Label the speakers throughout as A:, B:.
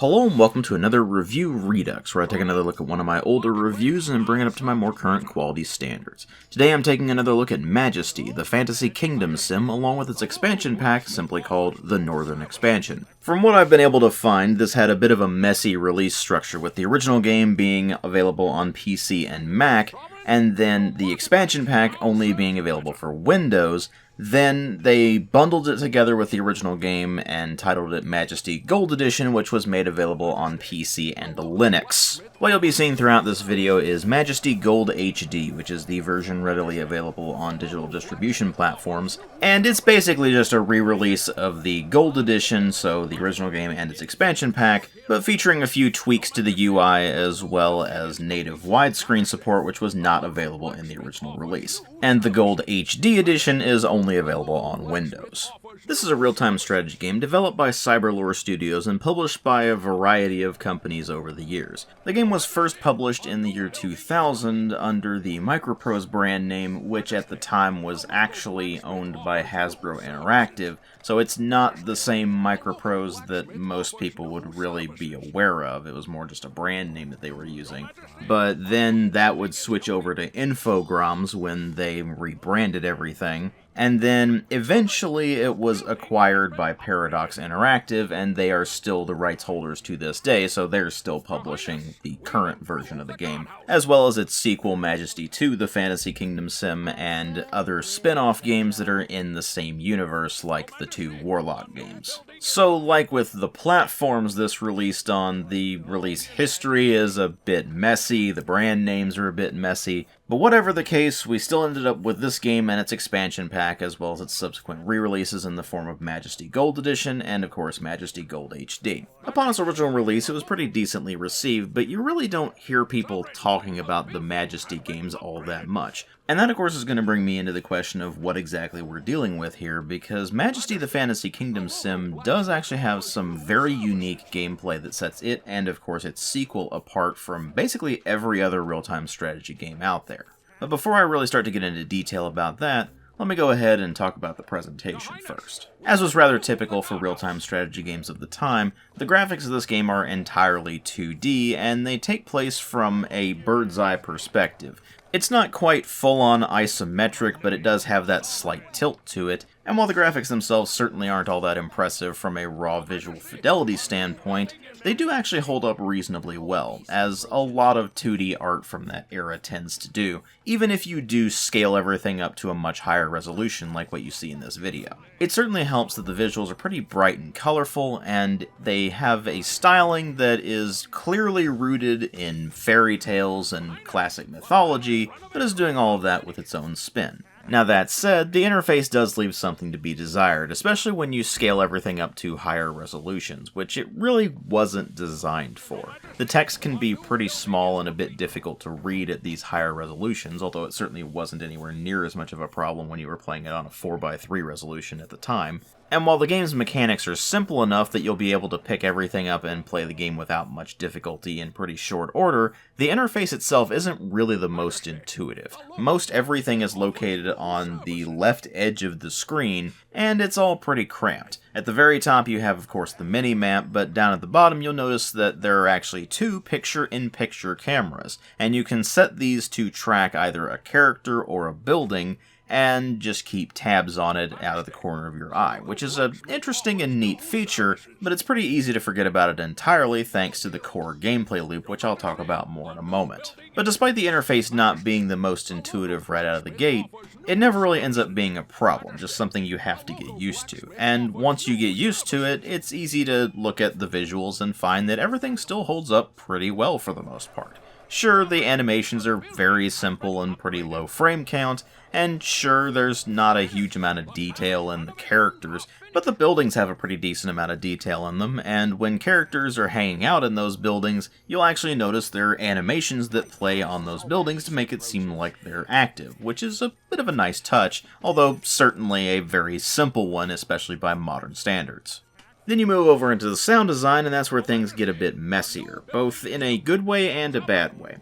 A: Hello and welcome to another review Redux, where I take another look at one of my older reviews and bring it up to my more current quality standards. Today I'm taking another look at Majesty, the fantasy kingdom sim, along with its expansion pack, simply called the Northern Expansion. From what I've been able to find, this had a bit of a messy release structure, with the original game being available on PC and Mac, and then the expansion pack only being available for Windows. Then they bundled it together with the original game and titled it Majesty Gold Edition, which was made available on PC and Linux. What you'll be seeing throughout this video is Majesty Gold HD, which is the version readily available on digital distribution platforms, and it's basically just a re-release of the Gold Edition, so the original game and its expansion pack, but featuring a few tweaks to the UI as well as native widescreen support, which was not available in the original release. And the Gold HD Edition is only available on Windows. This is a real-time strategy game developed by Cyberlore Studios and published by a variety of companies over the years. The game was first published in the year 2000 under the Microprose brand name, which at the time was actually owned by Hasbro Interactive, so it's not the same Microprose that most people would really be aware of. It was more just a brand name that they were using. But then that would switch over to Infogrames when they rebranded everything. And then, eventually, it was acquired by REDUX Interactive, and they are still the rights holders to this day, so they're still publishing the current version of the game, as well as its sequel, Majesty 2, the Fantasy Kingdom Sim, and other spin-off games that are in the same universe, like the two Warlock games. So, like with the platforms this released on, the release history is a bit messy, the brand names are a bit messy, but whatever the case, we still ended up with this game and its expansion pack, as well as its subsequent re-releases in the form of Majesty Gold Edition and, of course, Majesty Gold HD. Upon its original release, it was pretty decently received, but you really don't hear people talking about the Majesty games all that much. And that, of course, is going to bring me into the question of what exactly we're dealing with here, because Majesty the Fantasy Kingdom Sim does actually have some very unique gameplay that sets it and, of course, its sequel apart from basically every other real-time strategy game out there. But before I really start to get into detail about that, let me go ahead and talk about the presentation first. As was rather typical for real-time strategy games of the time, the graphics of this game are entirely 2D, and they take place from a bird's-eye perspective. It's not quite full-on isometric, but it does have that slight tilt to it, and while the graphics themselves certainly aren't all that impressive from a raw visual fidelity standpoint, they do actually hold up reasonably well, as a lot of 2D art from that era tends to do, even if you do scale everything up to a much higher resolution like what you see in this video. It certainly helps that the visuals are pretty bright and colorful, and they have a styling that is clearly rooted in fairy tales and classic mythology, but is doing all of that with its own spin. Now that said, the interface does leave something to be desired, especially when you scale everything up to higher resolutions, which it really wasn't designed for. The text can be pretty small and a bit difficult to read at these higher resolutions, although it certainly wasn't anywhere near as much of a problem when you were playing it on a 4:3 resolution at the time. And while the game's mechanics are simple enough that you'll be able to pick everything up and play the game without much difficulty in pretty short order, the interface itself isn't really the most intuitive. Most everything is located on the left edge of the screen, and it's all pretty cramped. At the very top you have, of course, the mini-map, but down at the bottom you'll notice that there are actually two picture-in-picture cameras, and you can set these to track either a character or a building, and just keep tabs on it out of the corner of your eye, which is an interesting and neat feature, but it's pretty easy to forget about it entirely thanks to the core gameplay loop, which I'll talk about more in a moment. But despite the interface not being the most intuitive right out of the gate, it never really ends up being a problem, just something you have to get used to. And once you get used to it, it's easy to look at the visuals and find that everything still holds up pretty well for the most part. Sure, the animations are very simple and pretty low frame count, and sure, there's not a huge amount of detail in the characters, but the buildings have a pretty decent amount of detail in them, and when characters are hanging out in those buildings, you'll actually notice there are animations that play on those buildings to make it seem like they're active, which is a bit of a nice touch, although certainly a very simple one, especially by modern standards. Then you move over into the sound design, and that's where things get a bit messier, both in a good way and a bad way.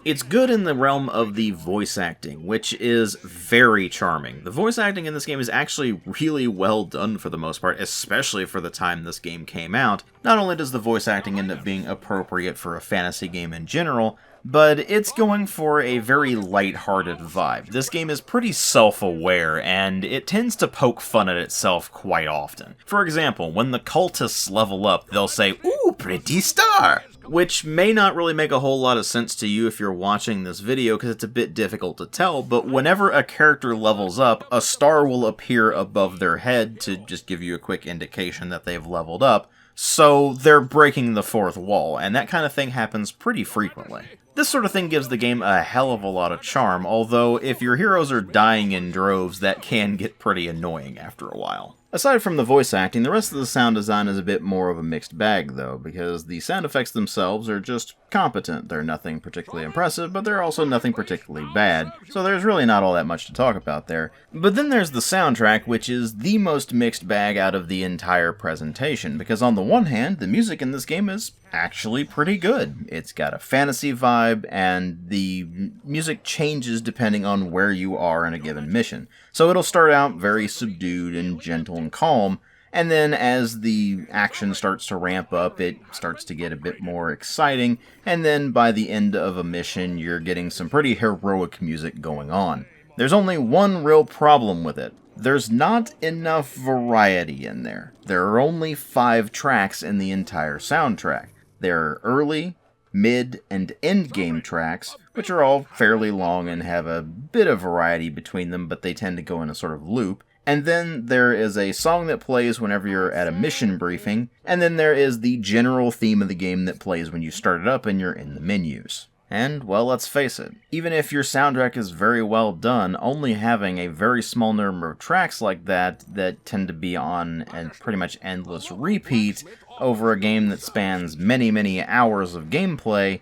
A: It's good in the realm of the voice acting, which is very charming. The voice acting in this game is actually really well done for the most part, especially for the time this game came out. Not only does the voice acting end up being appropriate for a fantasy game in general, but it's going for a very light-hearted vibe. This game is pretty self-aware, and it tends to poke fun at itself quite often. For example, when the cultists level up, they'll say, "Ooh, pretty star!" Which may not really make a whole lot of sense to you if you're watching this video, because it's a bit difficult to tell, but whenever a character levels up, a star will appear above their head to just give you a quick indication that they've leveled up, so they're breaking the fourth wall, and that kind of thing happens pretty frequently. This sort of thing gives the game a hell of a lot of charm, although if your heroes are dying in droves, that can get pretty annoying after a while. Aside from the voice acting, the rest of the sound design is a bit more of a mixed bag, though, because the sound effects themselves are just competent. They're nothing particularly impressive, but they're also nothing particularly bad, so there's really not all that much to talk about there. But then there's the soundtrack, which is the most mixed bag out of the entire presentation, because on the one hand, the music in this game is actually pretty good. It's got a fantasy vibe, and the music changes depending on where you are in a given mission. So it'll start out very subdued and gentle and calm, and then as the action starts to ramp up, it starts to get a bit more exciting, and then by the end of a mission, you're getting some pretty heroic music going on. There's only one real problem with it. There's not enough variety in there. There are only 5 tracks in the entire soundtrack. There are early, mid, and end game tracks, which are all fairly long and have a bit of variety between them, but they tend to go in a sort of loop. And then there is a song that plays whenever you're at a mission briefing, and then there is the general theme of the game that plays when you start it up and you're in the menus. And, well, let's face it, even if your soundtrack is very well done, only having a very small number of tracks like that tend to be on a pretty much endless repeat over a game that spans many, many hours of gameplay,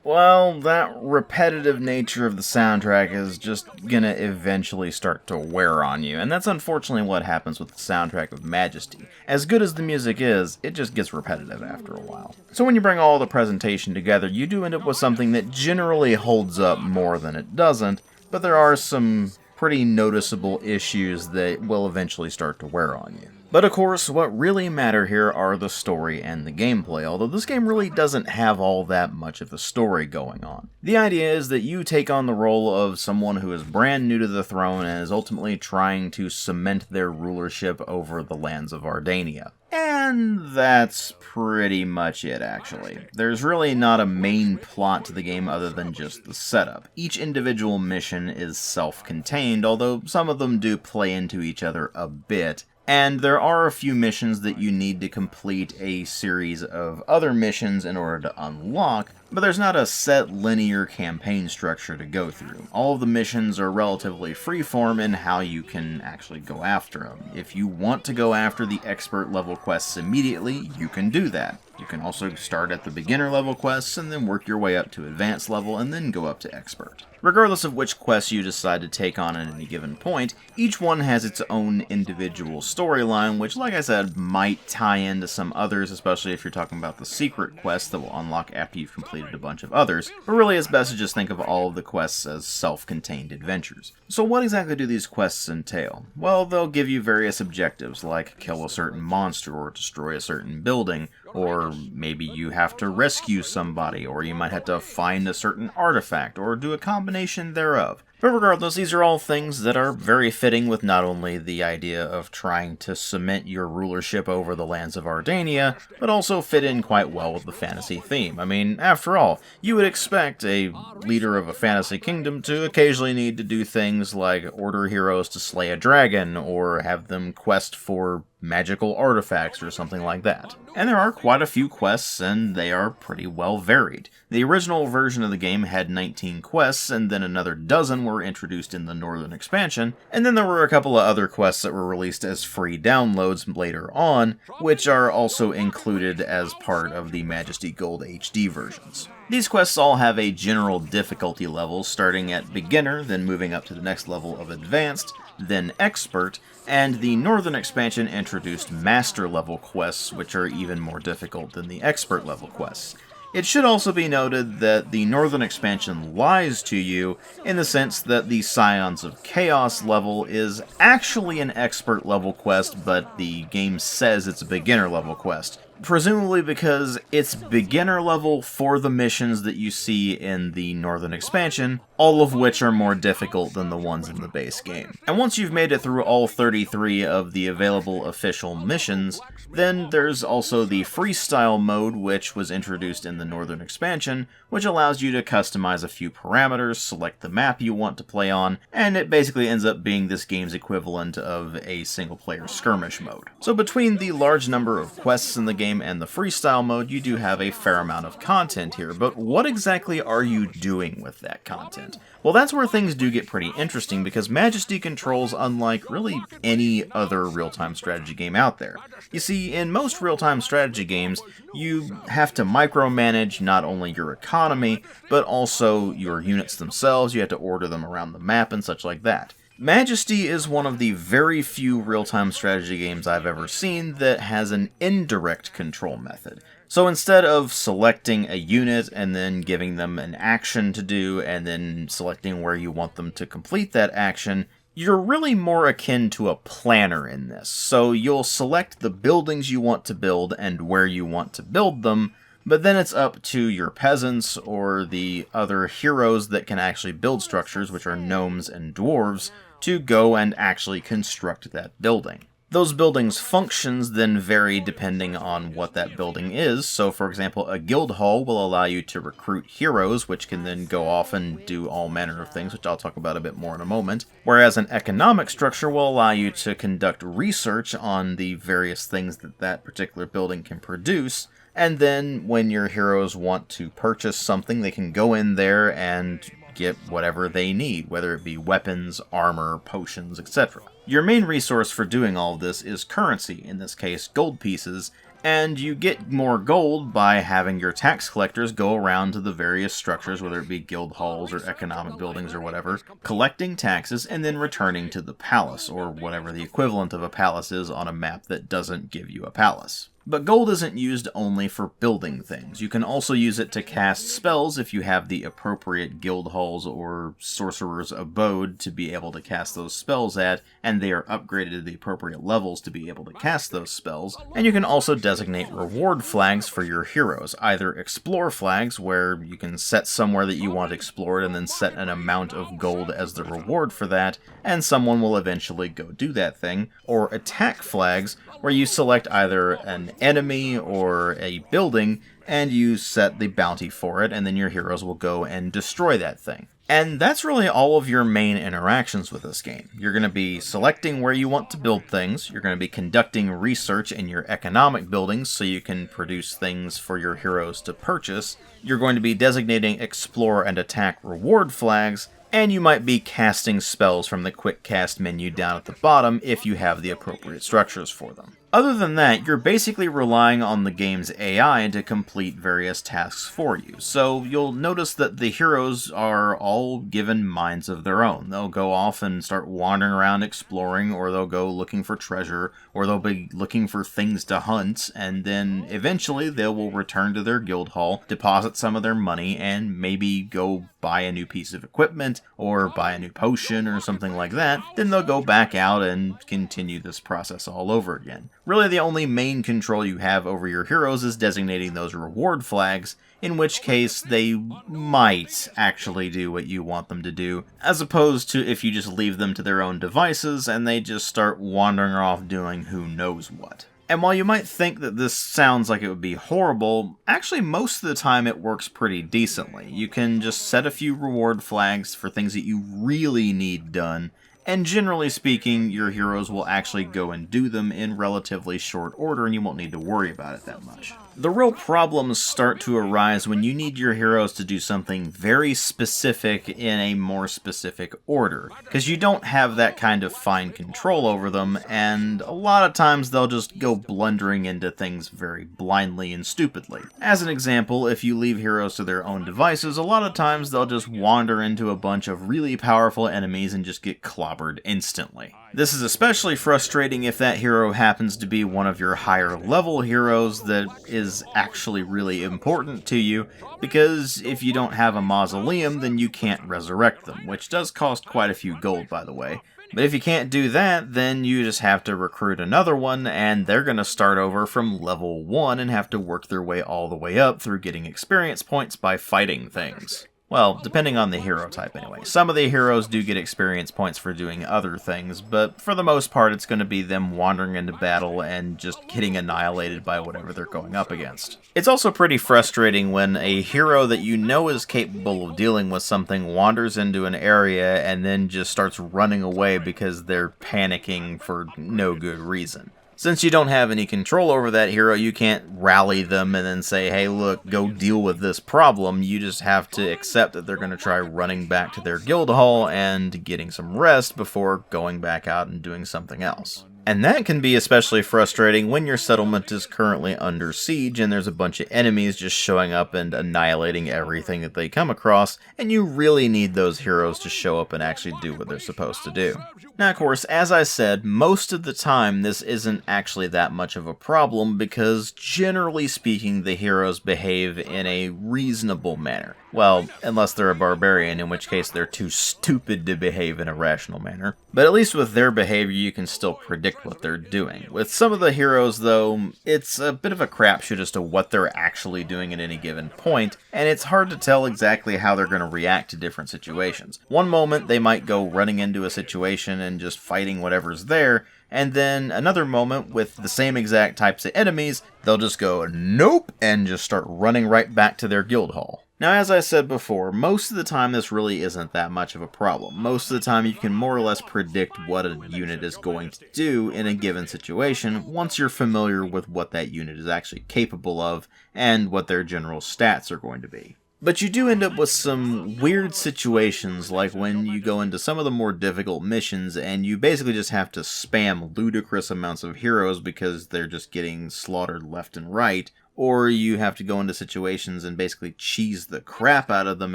A: well, that repetitive nature of the soundtrack is just gonna eventually start to wear on you, and that's unfortunately what happens with the soundtrack of Majesty. As good as the music is, it just gets repetitive after a while. So when you bring all the presentation together, you do end up with something that generally holds up more than it doesn't, but there are some pretty noticeable issues that will eventually start to wear on you. But of course, what really matter here are the story and the gameplay, although this game really doesn't have all that much of a story going on. The idea is that you take on the role of someone who is brand new to the throne and is ultimately trying to cement their rulership over the lands of Ardania. And that's pretty much it, actually. There's really not a main plot to the game other than just the setup. Each individual mission is self-contained, although some of them do play into each other a bit. And there are a few missions that you need to complete a series of other missions in order to unlock, but there's not a set linear campaign structure to go through. All of the missions are relatively freeform in how you can actually go after them. If you want to go after the expert level quests immediately, you can do that. You can also start at the beginner level quests and then work your way up to advanced level and then go up to expert. Regardless of which quests you decide to take on at any given point, each one has its own individual storyline, which, like I said, might tie into some others, especially if you're talking about the secret quests that will unlock after you've completed a bunch of others, but really it's best to just think of all of the quests as self-contained adventures. So what exactly do these quests entail? Well, they'll give you various objectives, like kill a certain monster or destroy a certain building, or maybe you have to rescue somebody, or you might have to find a certain artifact, or do a combination thereof. But regardless, these are all things that are very fitting with not only the idea of trying to cement your rulership over the lands of Ardania, but also fit in quite well with the fantasy theme. I mean, after all, you would expect a leader of a fantasy kingdom to occasionally need to do things like order heroes to slay a dragon, or have them quest for magical artifacts or something like that. And there are quite a few quests, and they are pretty well varied. The original version of the game had 19 quests, and then another dozen were introduced in the Northern expansion, and then there were a couple of other quests that were released as free downloads later on, which are also included as part of the Majesty Gold HD versions. These quests all have a general difficulty level, starting at beginner, then moving up to the next level of advanced, then expert, and the Northern expansion introduced master level quests, which are even more difficult than the expert level quests. It should also be noted that the Northern expansion lies to you in the sense that the Scions of Chaos level is actually an expert level quest, but the game says it's a beginner level quest. Presumably because it's beginner level for the missions that you see in the Northern expansion, all of which are more difficult than the ones in the base game. And once you've made it through all 33 of the available official missions, then there's also the freestyle mode, which was introduced in the Northern expansion, which allows you to customize a few parameters, select the map you want to play on, and it basically ends up being this game's equivalent of a single-player skirmish mode. So between the large number of quests in the game and the freestyle mode, you do have a fair amount of content here, but what exactly are you doing with that content? Well, that's where things do get pretty interesting, because Majesty controls unlike really any other real-time strategy game out there. You see, in most real-time strategy games, you have to micromanage not only your economy, but also your units themselves. You have to order them around the map and such like that. Majesty is one of the very few real-time strategy games I've ever seen that has an indirect control method. So instead of selecting a unit and then giving them an action to do and then selecting where you want them to complete that action, you're really more akin to a planner in this. So you'll select the buildings you want to build and where you want to build them, but then it's up to your peasants or the other heroes that can actually build structures, which are gnomes and dwarves, to go and actually construct that building. Those buildings' functions then vary depending on what that building is. So, for example, a guild hall will allow you to recruit heroes, which can then go off and do all manner of things, which I'll talk about a bit more in a moment. Whereas an economic structure will allow you to conduct research on the various things that that particular building can produce. And then when your heroes want to purchase something, they can go in there and get whatever they need, whether it be weapons, armor, potions, etc. Your main resource for doing all of this is currency, in this case gold pieces, and you get more gold by having your tax collectors go around to the various structures, whether it be guild halls or economic buildings or whatever, collecting taxes and then returning to the palace, or whatever the equivalent of a palace is on a map that doesn't give you a palace. But gold isn't used only for building things. You can also use it to cast spells if you have the appropriate guild halls or sorcerer's abode to be able to cast those spells at, and they are upgraded to the appropriate levels to be able to cast those spells. And you can also designate reward flags for your heroes, either explore flags, where you can set somewhere that you want explored and then set an amount of gold as the reward for that, and someone will eventually go do that thing, or attack flags, where you select either an enemy or a building, and you set the bounty for it, and then your heroes will go and destroy that thing. And that's really all of your main interactions with this game. You're going to be selecting where you want to build things, you're going to be conducting research in your economic buildings so you can produce things for your heroes to purchase, you're going to be designating explore and attack reward flags, and you might be casting spells from the quick cast menu down at the bottom if you have the appropriate structures for them. Other than that, you're basically relying on the game's AI to complete various tasks for you. So you'll notice that the heroes are all given minds of their own. They'll go off and start wandering around exploring, or they'll go looking for treasure, or they'll be looking for things to hunt, and then eventually they will return to their guild hall, deposit some of their money, and maybe go buy a new piece of equipment, or buy a new potion, or something like that. Then they'll go back out and continue this process all over again. Really, the only main control you have over your heroes is designating those reward flags, in which case they might actually do what you want them to do, as opposed to if you just leave them to their own devices and they just start wandering off doing who knows what. And while you might think that this sounds like it would be horrible, actually most of the time it works pretty decently. You can just set a few reward flags for things that you really need done, and generally speaking, your heroes will actually go and do them in relatively short order, and you won't need to worry about it that much. The real problems start to arise when you need your heroes to do something very specific in a more specific order, because you don't have that kind of fine control over them, and a lot of times they'll just go blundering into things very blindly and stupidly. As an example, if you leave heroes to their own devices, a lot of times they'll just wander into a bunch of really powerful enemies and just get clobbered instantly. This is especially frustrating if that hero happens to be one of your higher level heroes that is actually really important to you, because if you don't have a mausoleum, then you can't resurrect them, which does cost quite a few gold, by the way. But if you can't do that, then you just have to recruit another one, and they're going to start over from level 1 and have to work their way all the way up through getting experience points by fighting things. Well, depending on the hero type anyway. Some of the heroes do get experience points for doing other things, but for the most part it's going to be them wandering into battle and just getting annihilated by whatever they're going up against. It's also pretty frustrating when a hero that you know is capable of dealing with something wanders into an area and then just starts running away because they're panicking for no good reason. Since you don't have any control over that hero, you can't rally them and then say, hey look, go deal with this problem. You just have to accept that they're going to try running back to their guild hall and getting some rest before going back out and doing something else. And that can be especially frustrating when your settlement is currently under siege and there's a bunch of enemies just showing up and annihilating everything that they come across, and you really need those heroes to show up and actually do what they're supposed to do. Now, of course, as I said, most of the time this isn't actually that much of a problem because, generally speaking, the heroes behave in a reasonable manner. Well, unless they're a barbarian, in which case they're too stupid to behave in a rational manner. But at least with their behavior, you can still predict what they're doing. With some of the heroes, though, it's a bit of a crapshoot as to what they're actually doing at any given point, and it's hard to tell exactly how they're going to react to different situations. One moment, they might go running into a situation and just fighting whatever's there, and then another moment with the same exact types of enemies, they'll just go, nope, and just start running right back to their guild hall. Now, as I said before, most of the time this really isn't that much of a problem. Most of the time you can more or less predict what a unit is going to do in a given situation once you're familiar with what that unit is actually capable of and what their general stats are going to be. But you do end up with some weird situations, like when you go into some of the more difficult missions and you basically just have to spam ludicrous amounts of heroes because they're just getting slaughtered left and right, or you have to go into situations and basically cheese the crap out of them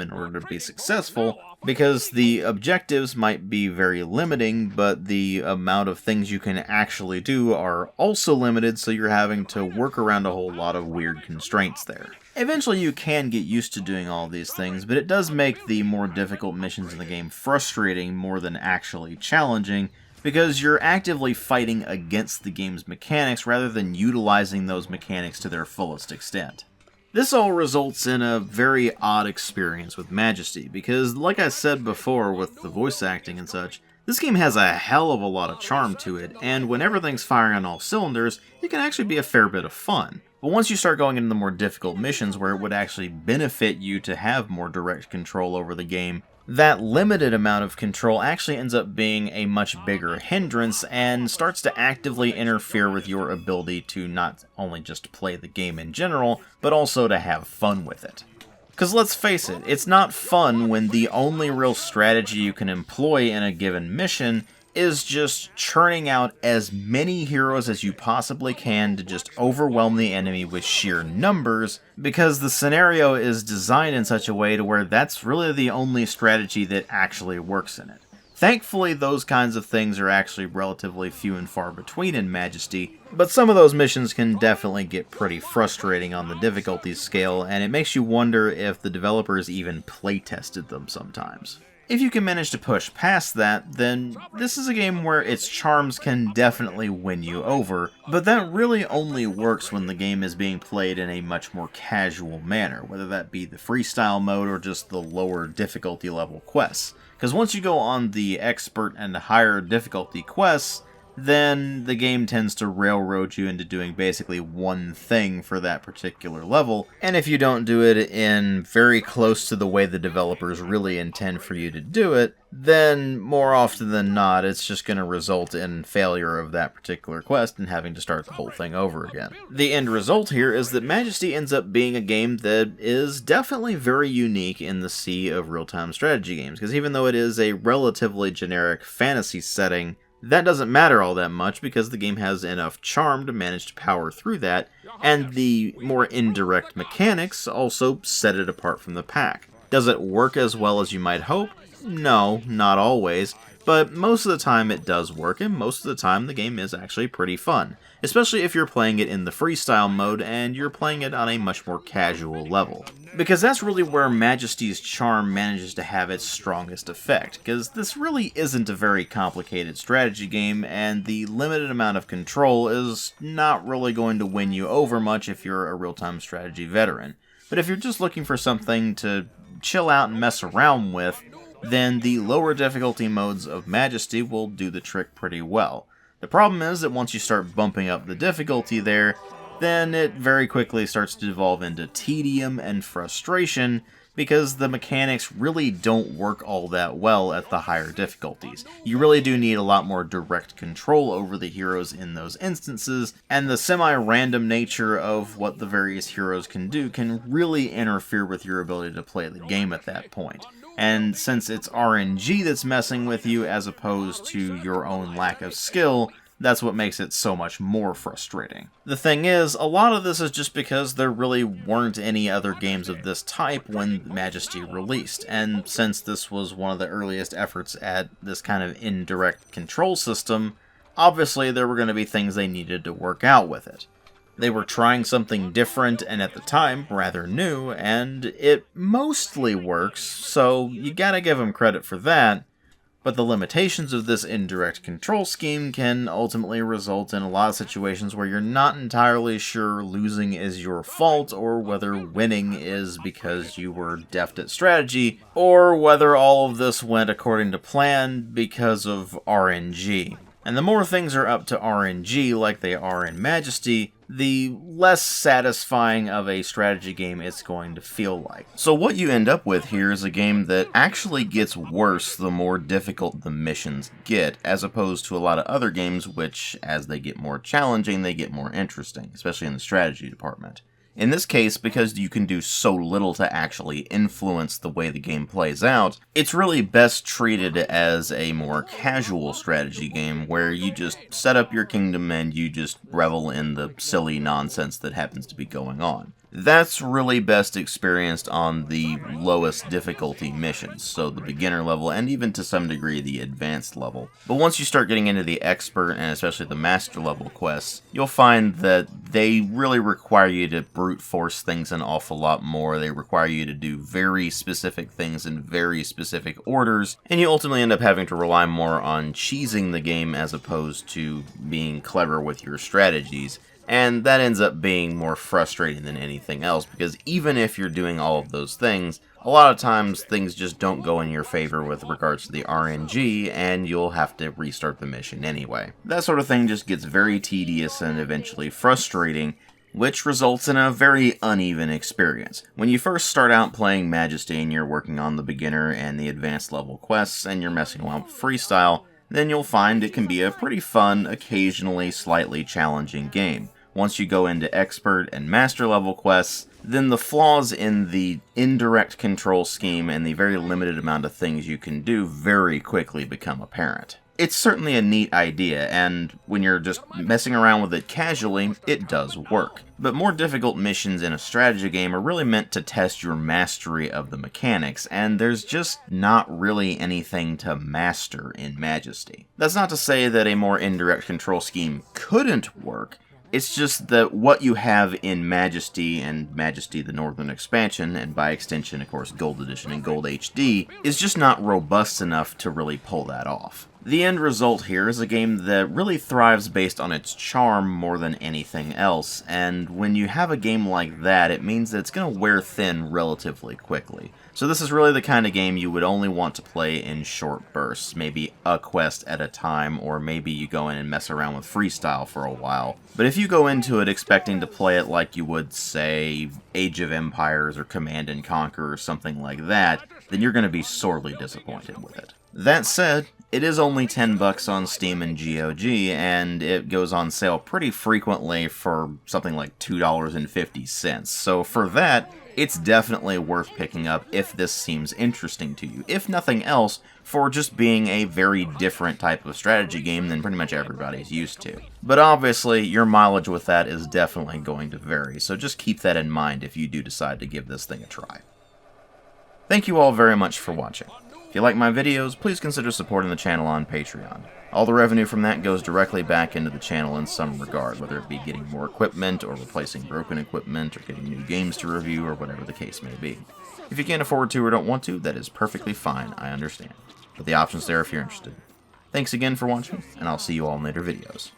A: in order to be successful, because the objectives might be very limiting, but the amount of things you can actually do are also limited, so you're having to work around a whole lot of weird constraints there. Eventually you can get used to doing all these things, but it does make the more difficult missions in the game frustrating more than actually challenging, because you're actively fighting against the game's mechanics rather than utilizing those mechanics to their fullest extent. This all results in a very odd experience with Majesty, because like I said before with the voice acting and such, this game has a hell of a lot of charm to it, and when everything's firing on all cylinders, it can actually be a fair bit of fun. But once you start going into the more difficult missions where it would actually benefit you to have more direct control over the game, that limited amount of control actually ends up being a much bigger hindrance and starts to actively interfere with your ability to not only just play the game in general, but also to have fun with it. Because let's face it, it's not fun when the only real strategy you can employ in a given mission is just churning out as many heroes as you possibly can to just overwhelm the enemy with sheer numbers, because the scenario is designed in such a way to where that's really the only strategy that actually works in it. Thankfully, those kinds of things are actually relatively few and far between in Majesty, but some of those missions can definitely get pretty frustrating on the difficulty scale, and it makes you wonder if the developers even playtested them sometimes. If you can manage to push past that, then this is a game where its charms can definitely win you over, but that really only works when the game is being played in a much more casual manner, whether that be the freestyle mode or just the lower difficulty level quests. Because once you go on the expert and higher difficulty quests, then the game tends to railroad you into doing basically one thing for that particular level, and if you don't do it in very close to the way the developers really intend for you to do it, then more often than not it's just going to result in failure of that particular quest and having to start the whole thing over again. The end result here is that Majesty ends up being a game that is definitely very unique in the sea of real-time strategy games, because even though it is a relatively generic fantasy setting, that doesn't matter all that much because the game has enough charm to manage to power through that, and the more indirect mechanics also set it apart from the pack. Does it work as well as you might hope? No, not always, But most of the time it does work, and most of the time the game is actually pretty fun, especially if you're playing it in the freestyle mode and you're playing it on a much more casual level. Because that's really where Majesty's charm manages to have its strongest effect, because this really isn't a very complicated strategy game, and the limited amount of control is not really going to win you over much if you're a real-time strategy veteran. But if you're just looking for something to chill out and mess around with, then the lower difficulty modes of Majesty will do the trick pretty well. The problem is that once you start bumping up the difficulty there, then it very quickly starts to devolve into tedium and frustration, because the mechanics really don't work all that well at the higher difficulties. You really do need a lot more direct control over the heroes in those instances, and the semi-random nature of what the various heroes can do can really interfere with your ability to play the game at that point. And since it's RNG that's messing with you as opposed to your own lack of skill, that's what makes it so much more frustrating. The thing is, a lot of this is just because there really weren't any other games of this type when Majesty released, and since this was one of the earliest efforts at this kind of indirect control system, obviously there were going to be things they needed to work out with it. They were trying something different and at the time rather new, and it mostly works, so you gotta give them credit for that. But the limitations of this indirect control scheme can ultimately result in a lot of situations where you're not entirely sure losing is your fault, or whether winning is because you were deft at strategy, or whether all of this went according to plan because of RNG. And the more things are up to RNG like they are in Majesty, the less satisfying of a strategy game it's going to feel like. So what you end up with here is a game that actually gets worse the more difficult the missions get, as opposed to a lot of other games which, as they get more challenging, they get more interesting, especially in the strategy department. In this case, because you can do so little to actually influence the way the game plays out, it's really best treated as a more casual strategy game where you just set up your kingdom and you just revel in the silly nonsense that happens to be going on. That's really best experienced on the lowest difficulty missions, so the beginner level and even to some degree the advanced level. But once you start getting into the expert and especially the master level quests, you'll find that they really require you to brute force things an awful lot more. They require you to do very specific things in very specific orders, and you ultimately end up having to rely more on cheesing the game as opposed to being clever with your strategies. And that ends up being more frustrating than anything else, because even if you're doing all of those things, a lot of times things just don't go in your favor with regards to the RNG, and you'll have to restart the mission anyway. That sort of thing just gets very tedious and eventually frustrating, which results in a very uneven experience. When you first start out playing Majesty and you're working on the beginner and the advanced level quests, and you're messing around with freestyle, then you'll find it can be a pretty fun, occasionally slightly challenging game. Once you go into expert and master level quests, then the flaws in the indirect control scheme and the very limited amount of things you can do very quickly become apparent. It's certainly a neat idea, and when you're just messing around with it casually, it does work. But more difficult missions in a strategy game are really meant to test your mastery of the mechanics, and there's just not really anything to master in Majesty. That's not to say that a more indirect control scheme couldn't work. It's just that what you have in Majesty and Majesty the Northern Expansion, and by extension, of course, Gold Edition and Gold HD, is just not robust enough to really pull that off. The end result here is a game that really thrives based on its charm more than anything else, and when you have a game like that, it means that it's going to wear thin relatively quickly. So this is really the kind of game you would only want to play in short bursts, maybe a quest at a time, or maybe you go in and mess around with freestyle for a while. But if you go into it expecting to play it like you would, say, Age of Empires or Command & Conquer or something like that, then you're going to be sorely disappointed with it. That said, it is only $10 on Steam and GOG, and it goes on sale pretty frequently for something like $2.50. So for that, it's definitely worth picking up if this seems interesting to you. If nothing else, for just being a very different type of strategy game than pretty much everybody's used to. But obviously, your mileage with that is definitely going to vary, so just keep that in mind if you do decide to give this thing a try. Thank you all very much for watching. If you like my videos, please consider supporting the channel on Patreon. All the revenue from that goes directly back into the channel in some regard, whether it be getting more equipment, or replacing broken equipment, or getting new games to review, or whatever the case may be. If you can't afford to or don't want to, that is perfectly fine, I understand. But the option's there if you're interested. Thanks again for watching, and I'll see you all in later videos.